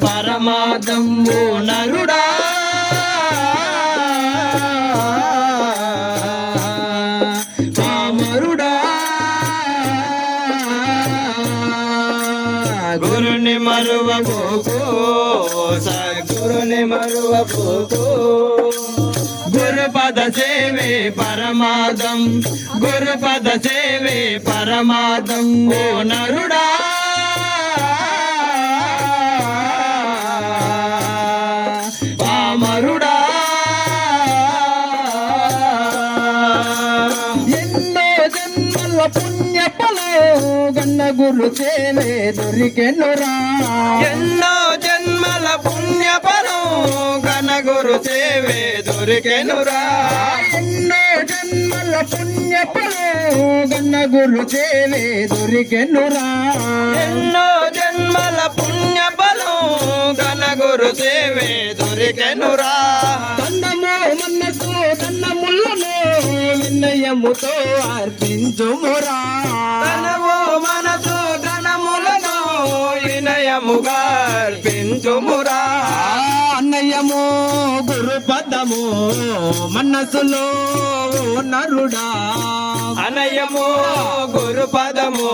పరమార్థం ఓ నరుడా పామరుడా గురుని మరువబోకు సద్గురుని మరువబోకు గురుపద సేవే పరమార్థం గురుపద సేవే పరమార్థం ఓ నరుడా పామరుడా ఎన్నో జన్మల పుణ్యఫలం గన్న గురు సేవే దొరికెనురా ఎన్నో జన్మల పుణ్యఫలం గన గురు సేవే దొరికెనురా ఎన్నో జన్మల పుణ్యఫలం గన్న గురు సేవే దొరికెనురా ఎన్నో జన్మల పుణ్యఫలం గన గురు సేవే దొరికెనురా దండము మనసు దండములను వినయముతో అర్పించుమురా ధనము మనసు ధనములను వినయముగా అర్పించుమురా అన్నయము గురు పదము మనసులో నరుడా అనయము గురు పదము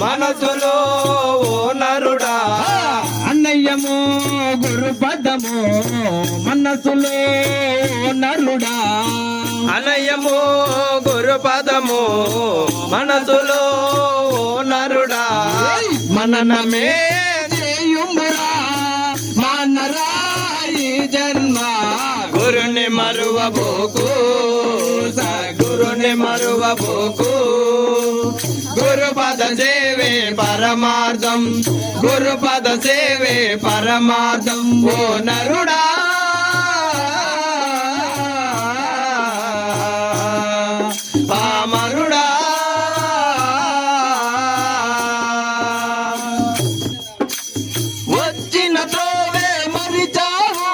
మనసులో నరుడా అన్నయ్యము గురు పదము మనసులో నరుడా అనయము గురు పదము మనసులో నరుడా మననమే చేయుమురా మానరా ఈ జన్మ గురుని మరువబోకు సద్గురుని మరువబోకు గురుపద సేవే పరమార్థం గురుపద సేవే పరమార్థం ఓ నరుడా పామరుడా వచ్చిన త్రోవే మరిచావు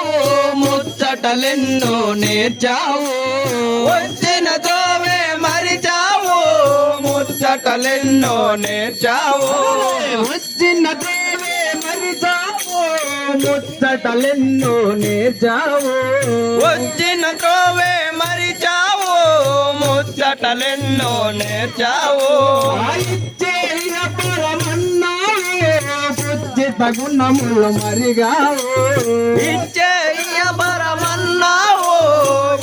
ముచ్చటలెన్నో నేర్చావు వచ్చిన త్రోవే మరిచావు ముచ్చటలెన్నో నేర్చావు వచ్చిన త్రోవే మరిచావు ముచ్చటలెన్నో నేర్చావు వచ్చిన త్రోవే మరిచావు ముచ్చటలెన్నో నేర్చావు ఇచ్చేయ పరమన్నావు పుచ్చిత గుణములు మరిగావు ఇచ్చేయ పరమన్నావు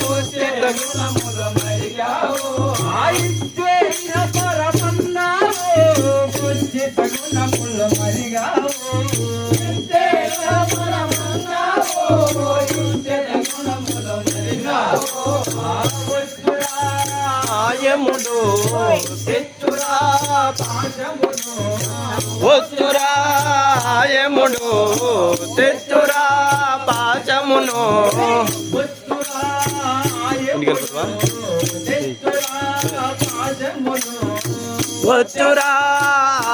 పుచ్చిత గుణములు మరిగావు ఇచ్చేయ పరమన్నావు పుచ్చిత గుణములు మరిగావు ఇచ్చేయ పరమన్నావు పుచ్చిత గుణములు మరిగావు ఆయముడు తెచ్చురా పాశమును వస్తురా ఆయముడు తెచ్చురా పాశమును వస్తురా వచ్చురా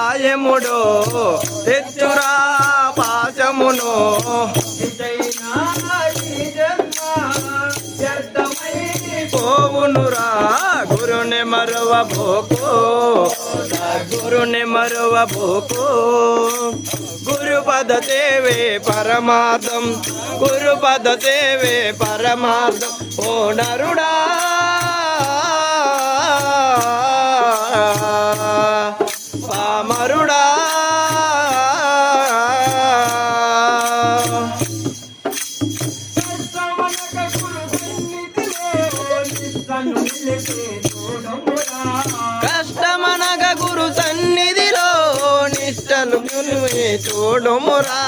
ఆయముడు తెచ్చురా పాశమును పోవునురా గురుని మరువబోకు గురుని మరువబోకు గురుపద సేవే పరమార్థం గురుపద సేవే పరమార్థం ఓ నరుడా పామరుడా కష్టమనగ గురు సన్నిధిలో నిష్టను చూడుమురా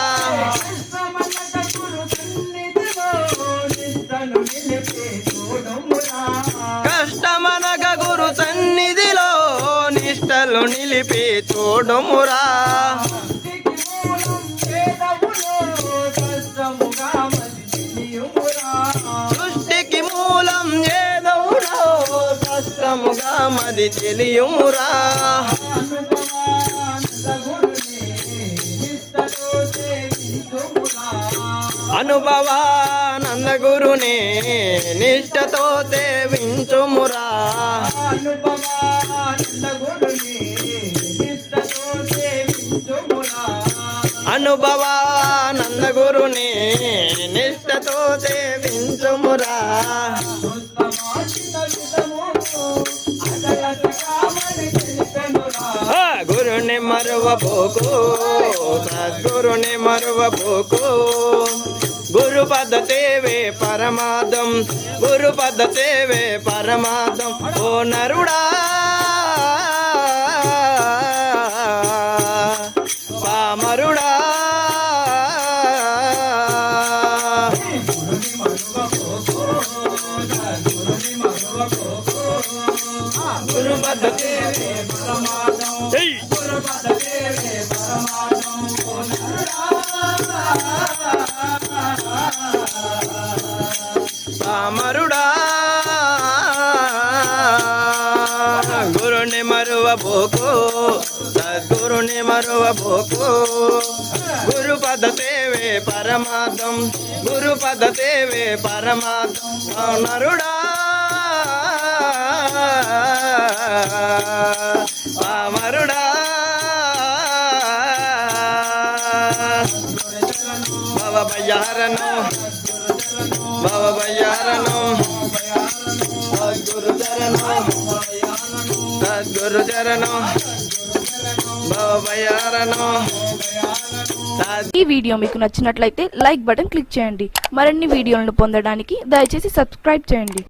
కష్టమనగ గురు సన్నిధిలో నిష్టలు నిలిపి చూడుమురా సృష్టికి మూలం ఏదవుడో కష్టముగా మది తెలియుమురా అనుభవానంద గురుని నిష్టతో సేవించుమురా అనుభవానంద నిష్టతో సేవించుమురా గురుని మరువబోకు సద్గురుని మరువబోకు గురు పద్ధతేవే పరమాదం గురు పద్ధతేవే పరమాదం ఓ నరుడా పామరుడా గురు పద్ధతేవే పరమాదం గురు పద్ధతేవే పరమాదం ఓ నరుడా పామరుడా గురుని మరువబోకు సద్గురుని మరువబోకు గురు పద్ధతేవే పరమాదం గురు పద్ధతేవే పరమాదం ఓ నరుడా పామరుడా భవ బయ్యారను భవ బయ్యారను సద్గురు చరణం సద్గురు చరణం భవ బయ్యారను ఈ వీడియో మీకు నచ్చినట్లయితే లైక్ బటన్ క్లిక్ చేయండి. మరిన్ని వీడియోలను పొందడానికి దయచేసి సబ్స్క్రైబ్ చేయండి.